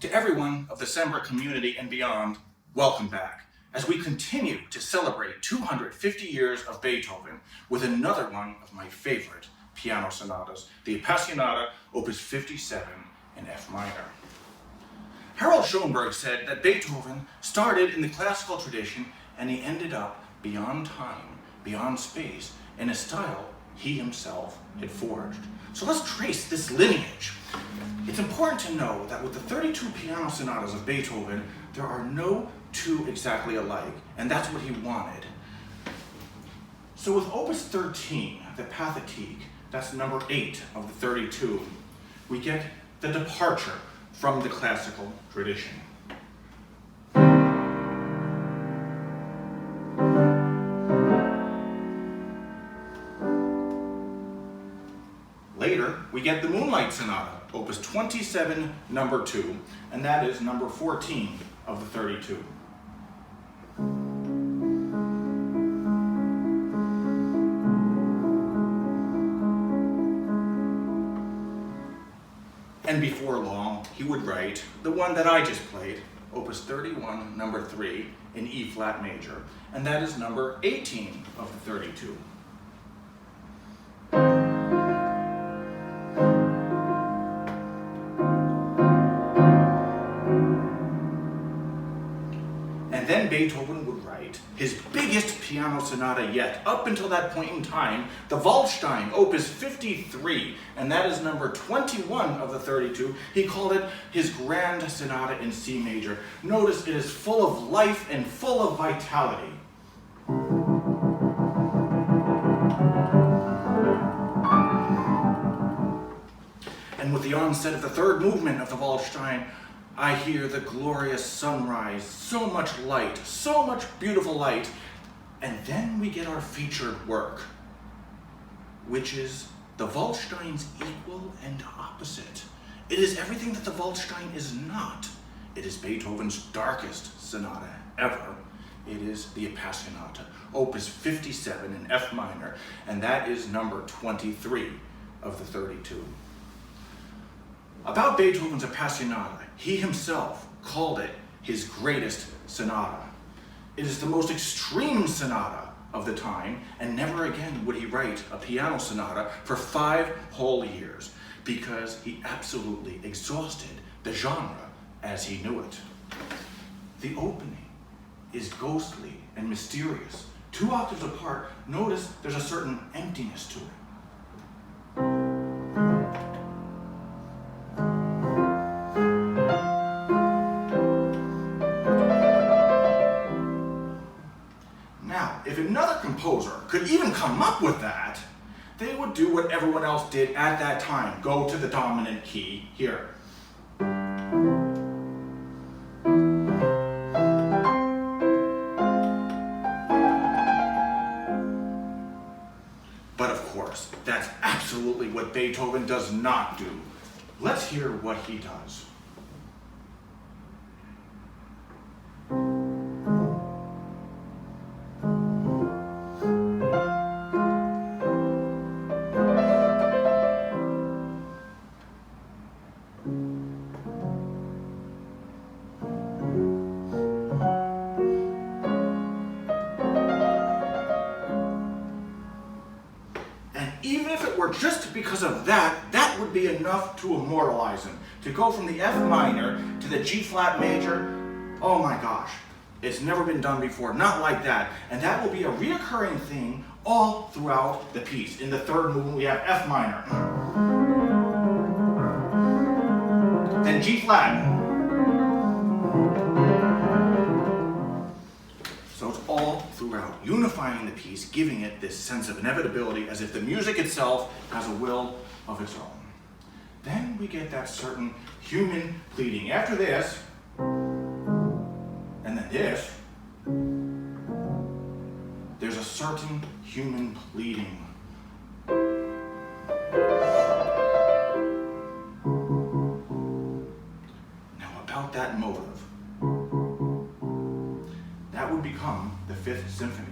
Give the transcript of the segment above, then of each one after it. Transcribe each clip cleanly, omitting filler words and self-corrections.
To everyone of the Sembrich community and beyond, welcome back as we continue to celebrate 250 years of Beethoven with another one of my favorite piano sonatas, the Appassionata, Opus 57 in F minor. Harold Schoenberg said that Beethoven started in the classical tradition and he ended up beyond time, beyond space, in a style he himself had forged. So let's trace this lineage. It's important to know that with the 32 piano sonatas of Beethoven, there are no two exactly alike, and that's what he wanted. So with Opus 13, the Pathétique, that's number 8 of the 32, we get the departure from the classical tradition. Later, we get the Moonlight Sonata, Opus 27, number 2, and that is number 14 of the 32. And before long, he would write the one that I just played, Opus 31, number 3, in E flat major, and that is number 18 of the 32. And then Beethoven would write his biggest piano sonata yet, up until that point in time, the Waldstein, Opus 53, and that is number 21 of the 32. He called it his Grand Sonata in C major. Notice it is full of life and full of vitality. And with the onset of the third movement of the Waldstein, I hear the glorious sunrise, so much light, so much beautiful light. And then we get our featured work, which is the Waldstein's equal and opposite. It is everything that the Waldstein is not. It is Beethoven's darkest sonata ever. It is the Appassionata, Opus 57 in F minor, and that is number 23 of the 32. About Beethoven's Appassionata, he himself called it his greatest sonata. It is the most extreme sonata of the time, and never again would he write a piano sonata for 5 whole years, because he absolutely exhausted the genre as he knew it. The opening is ghostly and mysterious. 2 octaves apart, notice there's a certain emptiness to it. If another composer could even come up with that, they would do what everyone else did at that time, go to the dominant key here. But of course, that's absolutely what Beethoven does not do. Let's hear what he does. Just because of that, that would be enough to immortalize him. To go from the F minor to the G flat major, oh my gosh, it's never been done before, not like that. And that will be a reoccurring thing all throughout the piece. In the third movement, we have F minor, then G flat. So it's all throughout, unifying the piece, giving it this sense of inevitability as if the music itself has a will of its own. Then we get that certain human pleading. After this, and then this, there's a certain human pleading. Now about that motive. That would become the 5th Symphony.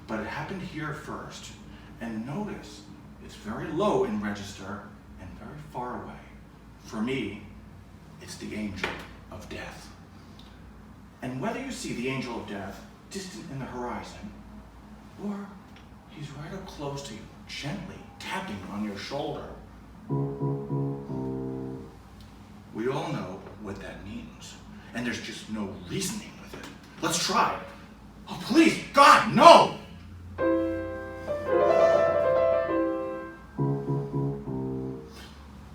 But it happened here first. And notice, it's very low in register and very far away For me, it's the angel of death. And whether you see the angel of death distant in the horizon, or he's right up close to you, gently tapping on your shoulder, we all know what that means. And there's just no reasoning with it. Let's try. Oh, please, God, no!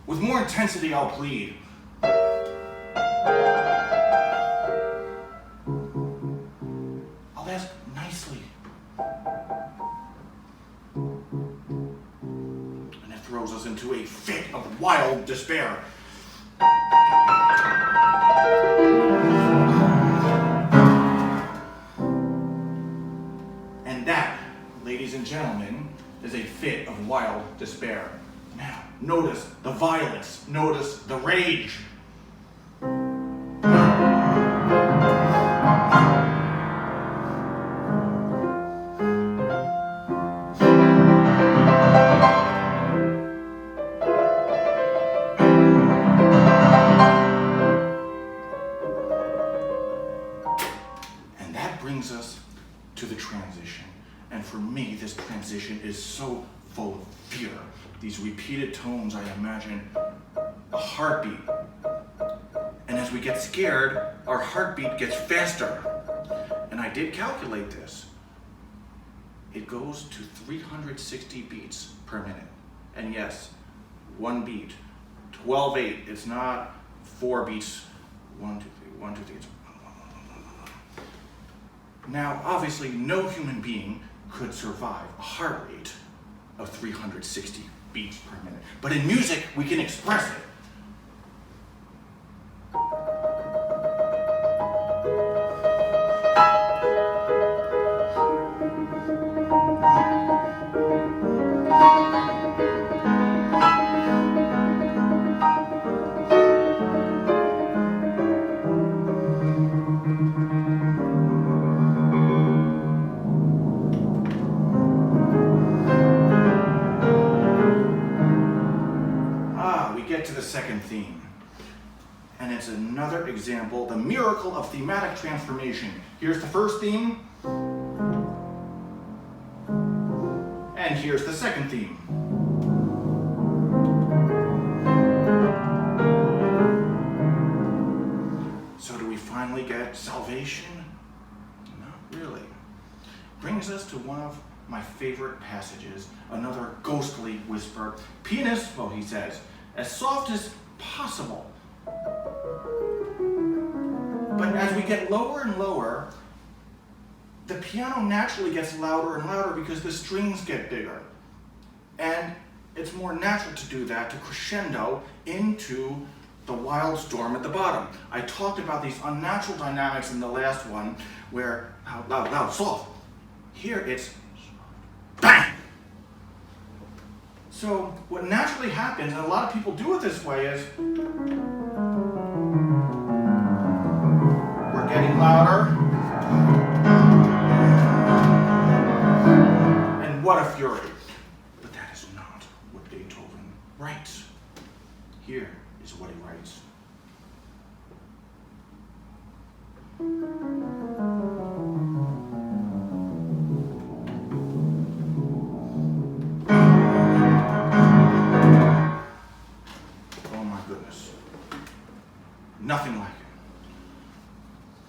With more intensity, I'll plead. I'll ask nicely. And it throws us into a fit of wild despair. And that, ladies and gentlemen, is a fit of wild despair. Now, notice the violence, notice the rage. And that brings us to the transition. And for me, this transition is so full of fear. These repeated tones, I imagine a heartbeat. And as we get scared, our heartbeat gets faster. And I did calculate this. It goes to 360 beats per minute. And yes, one beat, 12/8. It's not 4 beats, 1, 2, 3, 1, 2, 3. It's now, obviously, no human being could survive a heart rate of 360 beats per minute. But in music, we can express it. To the second theme, and it's another example, the miracle of thematic transformation. Here's the first theme, and here's the second theme. So do we finally get salvation? Not really. Brings us to one of my favorite passages, another ghostly whisper. Pianist, well, he says, as soft as possible. But as we get lower and lower, the piano naturally gets louder and louder because the strings get bigger. And it's more natural to do that, to crescendo into the wild storm at the bottom. I talked about these unnatural dynamics in the last one, where loud, loud, soft. Here it's bang! So what naturally happens, and a lot of people do it this way, is we're getting louder. And what a fury. But that is not what Beethoven writes. Here is what he writes. Nothing like it.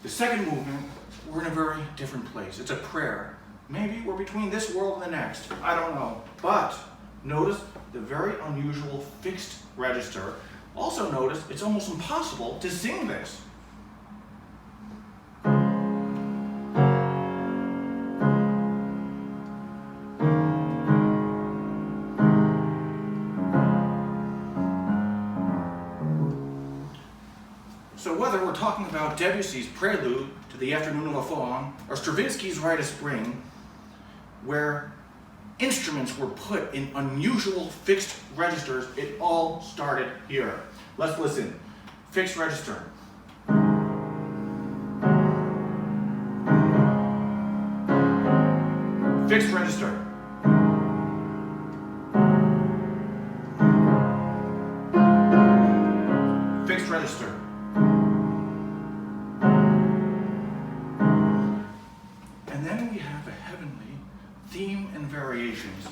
The second movement, we're in a very different place. It's a prayer. Maybe we're between this world and the next. I don't know. But notice the very unusual fixed register. Also notice it's almost impossible to sing this. So whether we're talking about Debussy's Prelude to the Afternoon of a Faun, or Stravinsky's Rite of Spring, where instruments were put in unusual fixed registers, it all started here. Let's listen. Fixed register. Fixed register. register. And then we have a heavenly theme and variations.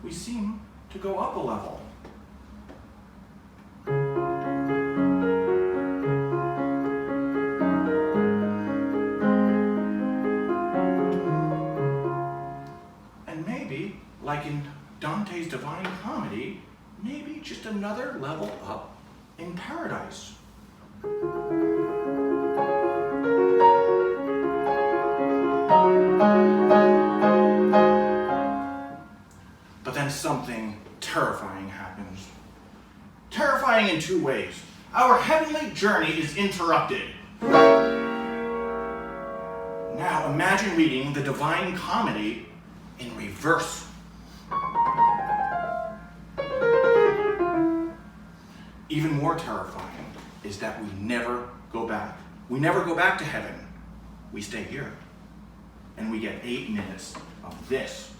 We seem to go up a level. And maybe, like in Dante's Divine Comedy, maybe just another level up in paradise. But then something terrifying happens. Terrifying in two ways. Our heavenly journey is interrupted. Now imagine reading the Divine Comedy in reverse. Even more terrifying is that we never go back. We never go back to heaven. We stay here. And we get 8 minutes of this.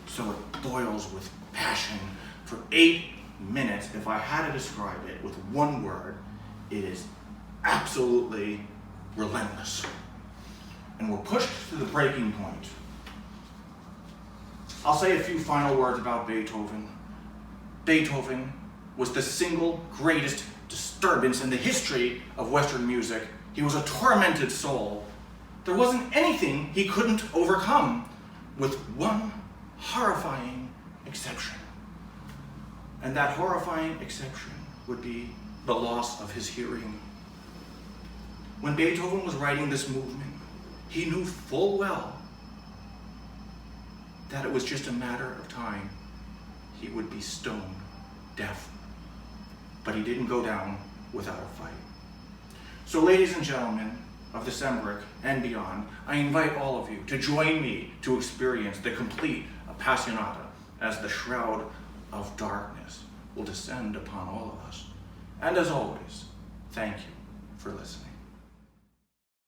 So it boils with passion for 8 minutes. If I had to describe it with one word, it is absolutely relentless. And we're pushed to the breaking point. I'll say a few final words about Beethoven. Beethoven was the single greatest disturbance in the history of Western music. He was a tormented soul. There wasn't anything he couldn't overcome, with one horrifying exception. And that horrifying exception would be the loss of his hearing. When Beethoven was writing this movement, he knew full well that it was just a matter of time he would be stone deaf. But he didn't go down without a fight. So ladies and gentlemen of the Sembrich and beyond, I invite all of you to join me to experience the complete Appassionata as the shroud of darkness will descend upon all of us. And as always, thank you for listening.